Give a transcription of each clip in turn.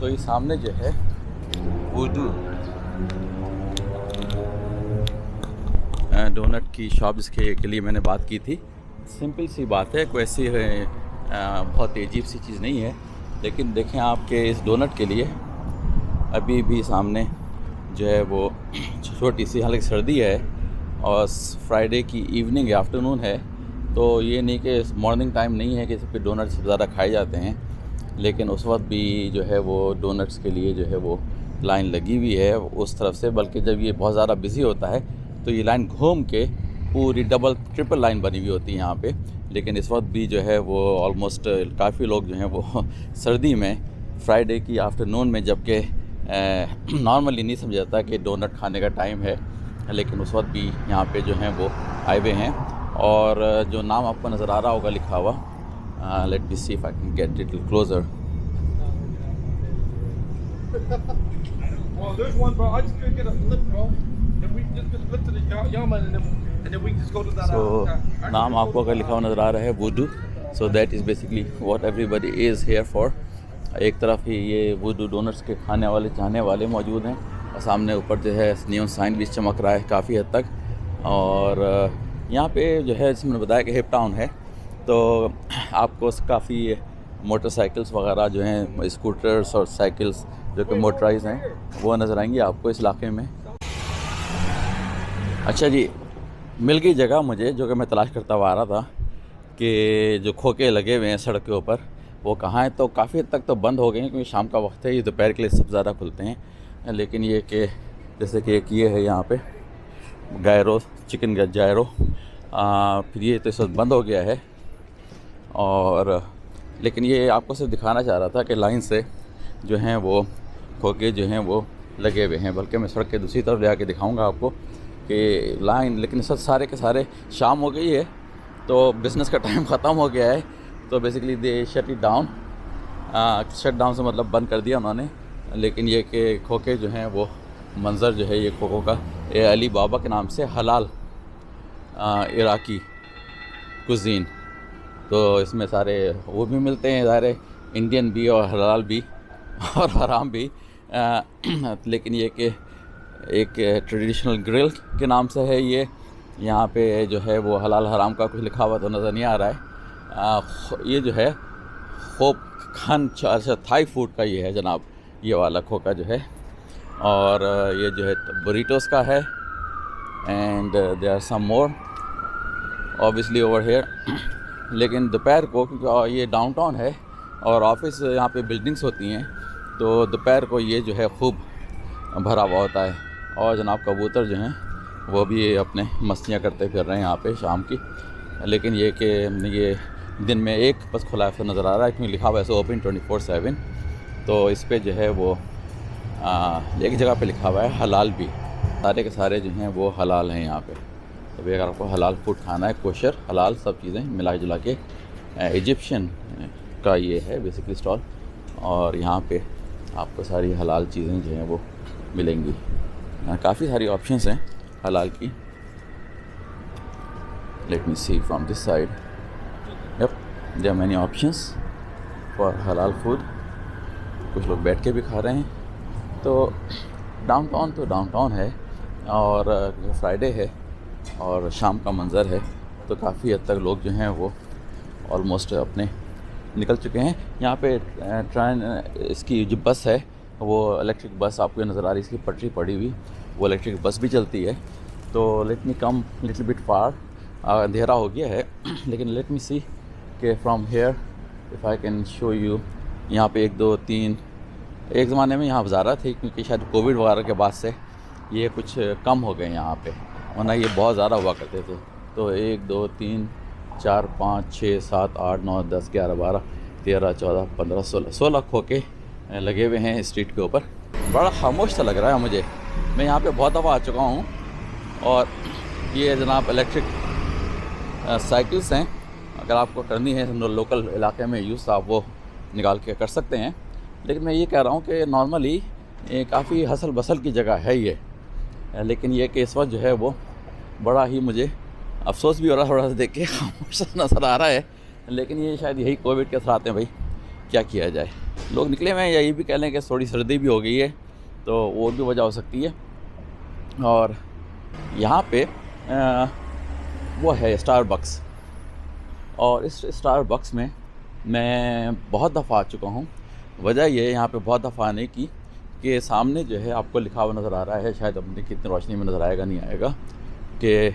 तो ये सामने जो है वुडू डोनट की शॉप जिसके लिए मैंने बात की थी। सिंपल सी बात है, कोई ऐसी बहुत अजीब सी चीज़ नहीं है। लेकिन देखें आपके इस डोनट के लिए अभी भी सामने जो है वो छोटी सी, हालांकि सर्दी है और फ्राइडे की इवनिंग या आफ्टरनून है, तो ये नहीं कि मॉर्निंग टाइम नहीं है कि इस पर डोनट्स ज़्यादा खाए जाते हैं। लेकिन उस वक्त भी जो है वो डोनट्स के लिए जो है वो लाइन लगी हुई है उस तरफ से। बल्कि जब ये बहुत ज़्यादा बिज़ी होता है तो ये लाइन घूम के पूरी डबल ट्रिपल लाइन बनी हुई होती है यहाँ पे। लेकिन इस वक्त भी जो है वो ऑलमोस्ट काफ़ी लोग जो हैं वो सर्दी में फ्राइडे की आफ्टरनून में, जबकि नॉर्मली नहीं समझा जाता कि डोनट खाने का टाइम है, लेकिन उस वक्त भी यहाँ पे जो हैं वो आए हुए हैं। और जो नाम आपको नज़र आ रहा होगा लिखा हुआ, let me see if I can get it closer. Oh, there's one, bro. I just couldn't get a flip, bro. If we just could flip to the Yaman and then we just go to that. So नाम आपको अगर लिखा हुआ नज़र आ रहा है वुडू, so that is basically what everybody is here for. एक तरफ ही ये वुडू डोनट्स के खाने वाले चाहने वाले मौजूद हैं और सामने ऊपर जो है नियॉन साइन भी चमक रहा है काफ़ी हद तक। और यहाँ पे जो है, जैसे मैंने बताया कि हिप टाउन है, तो आपको काफ़ी मोटरसाइकिल्स वगैरह जो हैं, स्कूटर्स और साइकिल्स जो कि मोटराइज हैं, वो नज़र आएंगी आपको इस इलाके में। अच्छा जी, मिल गई जगह मुझे जो कि मैं तलाश करता हुआ आ रहा था कि जो खोखे लगे हुए हैं सड़क के ऊपर वो कहाँ हैं। तो काफ़ी हद तक तो बंद हो गए हैं क्योंकि शाम का वक्त है, ये दोपहर के लिए सब ज़्यादा खुलते हैं। लेकिन ये कि जैसे कि एक ये है यहाँ पे गायरो चिकन जायरो, फिर ये तो इस वक्त बंद हो गया है। और लेकिन ये आपको सिर्फ दिखाना चाह रहा था कि लाइन से जो हैं वो खोखे जो हैं वो लगे हुए हैं। बल्कि मैं सड़क के दूसरी तरफ ले आके दिखाऊँगा आपको कि लाइन, लेकिन इस वक्त सारे के सारे शाम हो गई है तो बिज़नेस का टाइम ख़त्म हो गया है। तो basically they shut it down, shut down से मतलब बंद कर दिया उन्होंने। लेकिन ये कि खोखे जो हैं वो मंज़र जो है ये खोखों का, ये अली बाबा के नाम से हलाल इराकी कुज़ीन, तो इसमें सारे वो भी मिलते हैं, ज़ाहिर इंडियन भी और हलाल भी और हराम भी। लेकिन ये कि एक ट्रेडिशनल ग्रिल के नाम से है ये। यहाँ पे जो है वो हलाल हराम का कुछ लिखा हुआ तो नज़र नहीं आ रहा है। ये जो है खोप खान, अच्छा थाई फूड का ये है जनाब, ये वाला खोखा जो है। और ये जो है बुरीटोस का है and there are some more obviously over here. लेकिन दोपहर को, क्योंकि ये डाउनटाउन है और ऑफिस यहाँ पे बिल्डिंग्स होती हैं, तो दोपहर को ये जो है खूब भरा हुआ होता है। और जनाब कबूतर जो हैं वो भी अपने मस्तियाँ करते फिर रहे हैं यहाँ पे शाम की। लेकिन ये कि ये दिन में एक बस खुला हुआ नज़र आ रहा है क्योंकि लिखा हुआ है ओपन 24/7। तो इस पे जो है वो एक जगह पे लिखा हुआ है हलाल भी, सारे के सारे जो हैं वो हलाल हैं यहाँ पे। तो अगर आपको हलाल फूड खाना है, कोशर हलाल सब चीज़ें मिला जुला के, इजिप्शियन का ये है बेसिकली स्टॉल। और यहाँ पे आपको सारी हलाल चीज़ें जो हैं वो मिलेंगी। काफ़ी सारी ऑप्शंस हैं हलाल की। Let me see from this side, yup there are many options for हलाल फूड। कुछ लोग बैठ के भी खा रहे हैं। तो डाउनटाउन है और फ्राइडे है और शाम का मंज़र है, तो काफ़ी हद तक लोग जो हैं वो ऑलमोस्ट अपने निकल चुके हैं। यहाँ पे ट्रेन, इसकी जो बस है वो इलेक्ट्रिक बस आपको नज़र आ रही है, इसकी पटरी पड़ी हुई, वो इलेक्ट्रिक बस भी चलती है। तो लेट मी कम लिटिल बिट फार, अंधेरा हो गया है लेकिन लेट मी सी कि from here if I can show you. यहाँ पे 1 2 3, एक ज़माने में यहाँ बाज़ारा थी क्योंकि शायद कोविड वगैरह के बाद से ये कुछ कम हो गए यहाँ पे, वरना ये बहुत ज़्यादा हुआ करते थे। तो 1 2 3 4 5 6 7 8 9 10 11 12 13 14 15 16 खोखे लगे हुए हैं स्ट्रीट के ऊपर। बड़ा खामोश सा लग रहा है मुझे। मैं यहाँ पे बहुत दफ़ा आ चुका हूँ और ये जनाब इलेक्ट्रिक साइकिल्स हैं। अगर आपको करनी है लोकल इलाके में यूज़, आप वो निकाल के कर सकते हैं। लेकिन मैं ये कह रहा हूँ कि नॉर्मली काफ़ी हसल बसल की जगह है ये। लेकिन ये कि इस वक्त जो है वो बड़ा ही मुझे अफसोस भी हो रहा है, थोड़ा सा देख के खामोश नज़र आ रहा है। लेकिन ये शायद यही कोविड के असरात हैं भाई, क्या किया जाए। लोग निकले हुए हैं, या ये भी कह लें कि थोड़ी सर्दी भी हो गई है, तो वो भी वजह हो सकती है। और यहाँ पे वो है स्टारबक्स, और इस स्टारबक्स में मैं बहुत दफ़ा आ चुका हूँ। वजह ये है यहाँ पे बहुत दफ़ा आने की कि सामने जो है आपको लिखा हुआ नज़र आ रहा है, शायद अपनी कितनी रोशनी में नज़र आएगा नहीं आएगा, कि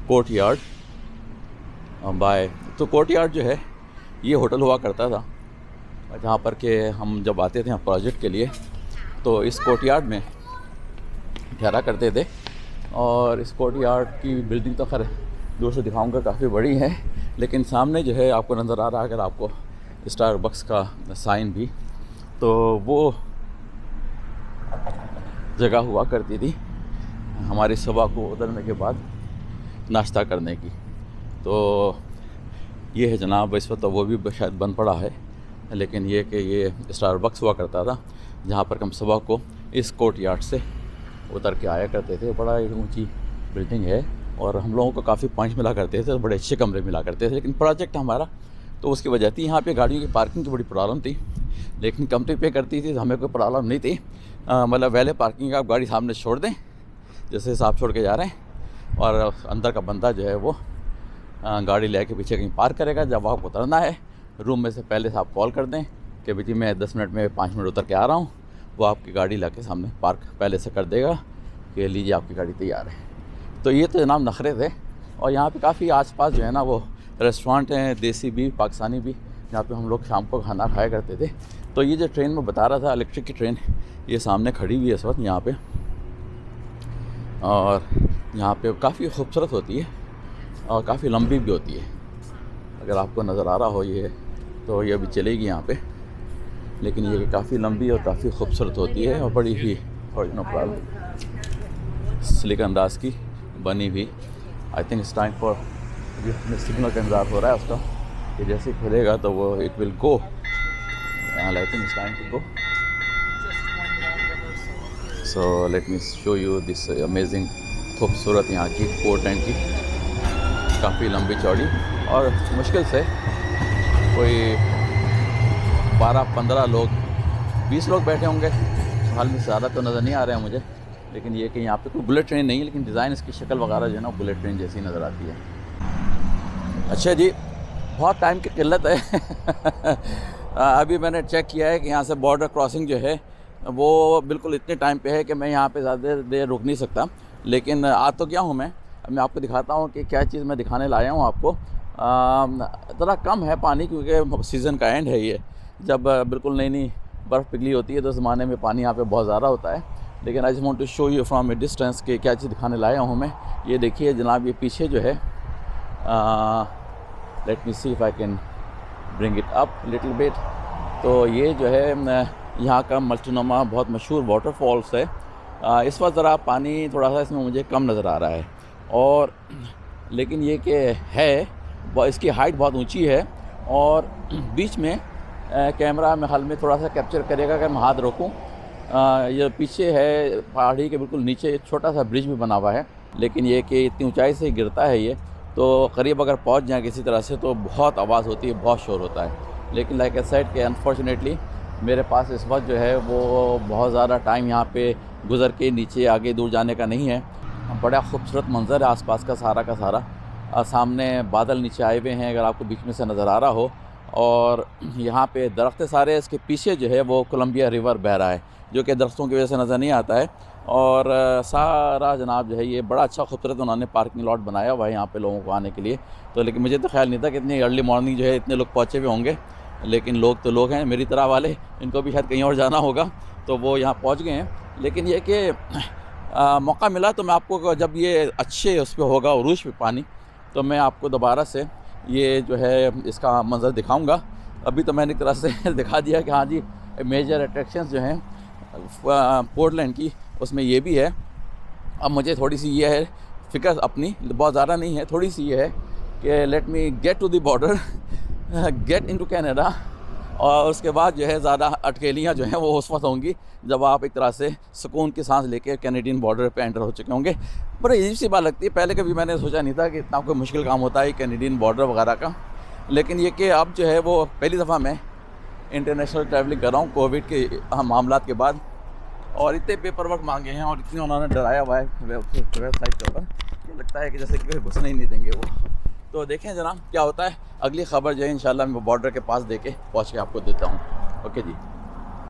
कोर्टयार्ड बाय। तो कोर्टयार्ड जो है ये होटल हुआ करता था जहाँ पर के हम जब आते थे प्रोजेक्ट के लिए, तो इस कोर्टयार्ड में ठहरा करते थे। और इस कोर्टयार्ड की बिल्डिंग तो खैर दूर से दिखाऊंगा, काफ़ी बड़ी है, लेकिन सामने जो है आपको नज़र आ रहा है अगर आपको स्टारबक्स का साइन भी, तो वो जगह हुआ करती थी हमारी सुबह को उतरने के बाद नाश्ता करने की। तो ये है जनाब, इस वक्त तो वो भी शायद बंद पड़ा है, लेकिन ये कि ये स्टारबक्स हुआ करता था जहाँ पर हम सुबह को इस कोर्टयार्ड से उतर के आया करते थे। बड़ा एक ऊंची बिल्डिंग है और हम लोगों को काफ़ी पॉइंट्स मिला करते थे, बड़े अच्छे कमरे मिला करते थे, लेकिन प्रोजेक्ट हमारा तो उसकी वजह थी यहाँ पे गाड़ियों की पार्किंग की बड़ी प्रॉब्लम थी, लेकिन कंपनी पे करती थी तो हमें कोई प्रॉब्लम नहीं थी। मतलब वैले पार्किंग का आप गाड़ी सामने छोड़ दें जैसे आप छोड़ के जा रहे हैं, और अंदर का बंदा जो है वो गाड़ी लेके पीछे कहीं पार्क करेगा। जब आपको उतरना है रूम में से पहले से आप कॉल कर दें कि बेटी मैं 10 मिनट में 5 मिनट उतर के आ रहा हूँ, वो आपकी गाड़ी लाके सामने पार्क पहले से कर देगा कि लीजिए आपकी गाड़ी तैयार है। तो ये तो जनाब नखरे थे। और यहाँ पे काफ़ी आसपास जो है ना वो रेस्टोरेंट हैं, देसी भी पाकिस्तानी भी, जहाँ पे हम लोग शाम को खाना खाया करते थे। तो ये जो ट्रेन में बता रहा था इलेक्ट्रिक की ट्रेन, ये सामने खड़ी हुई है इस वक्त यहाँ पे, और यहाँ पे काफ़ी खूबसूरत होती है और काफ़ी लंबी भी होती है। अगर आपको नज़र आ रहा हो ये, तो ये अभी चलेगी यहाँ पे, लेकिन ये काफ़ी लंबी और काफ़ी खूबसूरत होती है और बड़ी ही ओरिजिनल स्लिक अंदाज की बनी हुई। आई think it's time for signal का इंतज़ार हो रहा है उसका कि जैसे खुलेगा तो वो it will go, I think it's time to go. So let me show you this amazing खूबसूरत यहाँ की कोर्ट एंड की, काफ़ी लंबी चौड़ी, और मुश्किल से कोई 12-15 लोग 20 लोग बैठे होंगे हाल में, ज़्यादा तो नज़र नहीं आ रहे हैं मुझे। लेकिन ये कि यहाँ पे कोई बुलेट ट्रेन नहीं है, लेकिन डिज़ाइन इसकी शक्ल वगैरह जो है ना बुलेट ट्रेन जैसी नज़र आती है। अच्छा जी, बहुत टाइम की किल्लत है अभी मैंने चेक किया है कि यहाँ से बॉर्डर क्रॉसिंग जो है वो बिल्कुल इतने टाइम पे है कि मैं यहाँ पे ज़्यादा देर रुक नहीं सकता। लेकिन आज तो क्या हूँ मैं आपको दिखाता हूँ कि क्या चीज़ मैं दिखाने लाया हूँ आपको। ज़रा कम है पानी क्योंकि सीज़न का एंड है ये, जब बिल्कुल नई नई बर्फ़ पिघली होती है तो ज़माने में पानी यहाँ पे बहुत ज़्यादा होता है। लेकिन I just want to show you from a distance कि क्या चीज़ दिखाने लाया हूँ मैं। ये देखिए जनाब, ये पीछे जो है late me C if I can bring it up little bit. तो ये जो है यहाँ का मल्टीनुमा बहुत मशहूर वाटरफॉल्स है। इस वक्त ज़रा पानी थोड़ा सा इसमें मुझे कम नज़र आ रहा है, और लेकिन ये कि है इसकी हाइट बहुत ऊंची है, और बीच में कैमरा में हाल में थोड़ा सा कैप्चर करेगा अगर मैं हाथ रोकूं। ये पीछे है पहाड़ी के बिल्कुल नीचे एक छोटा सा ब्रिज भी बना हुआ है, लेकिन ये कि इतनी ऊंचाई से गिरता है ये, तो करीब अगर पहुंच जाए किसी तरह से तो बहुत आवाज़ होती है, बहुत शोर होता है। लेकिन लाइक ए सेड कि अनफॉर्चुनेटली मेरे पास इस वक्त जो है वो बहुत ज़्यादा टाइम यहाँ पे गुज़र के नीचे आगे दूर जाने का नहीं है। बड़ा खूबसूरत मंज़र है आसपास का सारा। सामने बादल नीचे आए हुए हैं अगर आपको बीच में से नज़र आ रहा हो, और यहाँ पे दरख्त सारे, इसके पीछे जो है वो कोलंबिया रिवर बह रहा है जो कि दरख्तों की वजह से नज़र नहीं आता है। और सारा जनाब जो है ये बड़ा अच्छा खूबसूरत उन्होंने पार्किंग लॉट बनाया हुआ है यहाँ पे लोगों को आने के लिए। तो लेकिन मुझे तो ख्याल नहीं था कि इतनी अर्ली मॉर्निंग जो है इतने लोग पहुँचे हुए होंगे, लेकिन लोग तो लोग हैं मेरी तरह वाले, इनको भी शायद कहीं और जाना होगा तो वो यहाँ पहुँच गए हैं। लेकिन ये कि मौका मिला तो मैं आपको जब ये अच्छे उस पर होगा उरूज पे पानी, तो मैं आपको दोबारा से ये जो है इसका मंज़र दिखाऊंगा। अभी तो मैंने एक तरह से दिखा दिया कि हाँ जी मेजर अट्रैक्शंस जो हैं पोर्टलैंड की उसमें ये भी है। अब मुझे थोड़ी सी ये है फ़िक्र अपनी, बहुत ज़्यादा नहीं है, थोड़ी सी ये है कि let me get to the border, get into Canada, और उसके बाद जो है ज़्यादा अटकेलियाँ जो हैं वो उस वक्त होंगी जब आप एक तरह से सुकून की सांस लेके कैनेडियन बॉर्डर पे एंटर हो चुके होंगे। बड़ी अजीब सी बात लगती है, पहले कभी मैंने सोचा नहीं था कि इतना कोई मुश्किल काम होता है कैनेडियन बॉर्डर वगैरह का। लेकिन ये कि अब जो है वो पहली दफ़ा मैं इंटरनेशनल ट्रैवलिंग कर रहा हूँ कोविड के मामलात के बाद, और इतने पेपर वर्क मांगे हैं और इतने उन्होंने डराया हुआ है वेबसाइट के ऊपर कि लगता है कि जैसे कि घुसने ही नहीं देंगे वो। तो देखें जनाब क्या होता है। अगली खबर जो है इंशाल्लाह मैं बॉर्डर के पास दे के पहुँच के आपको देता हूँ। ओके जी।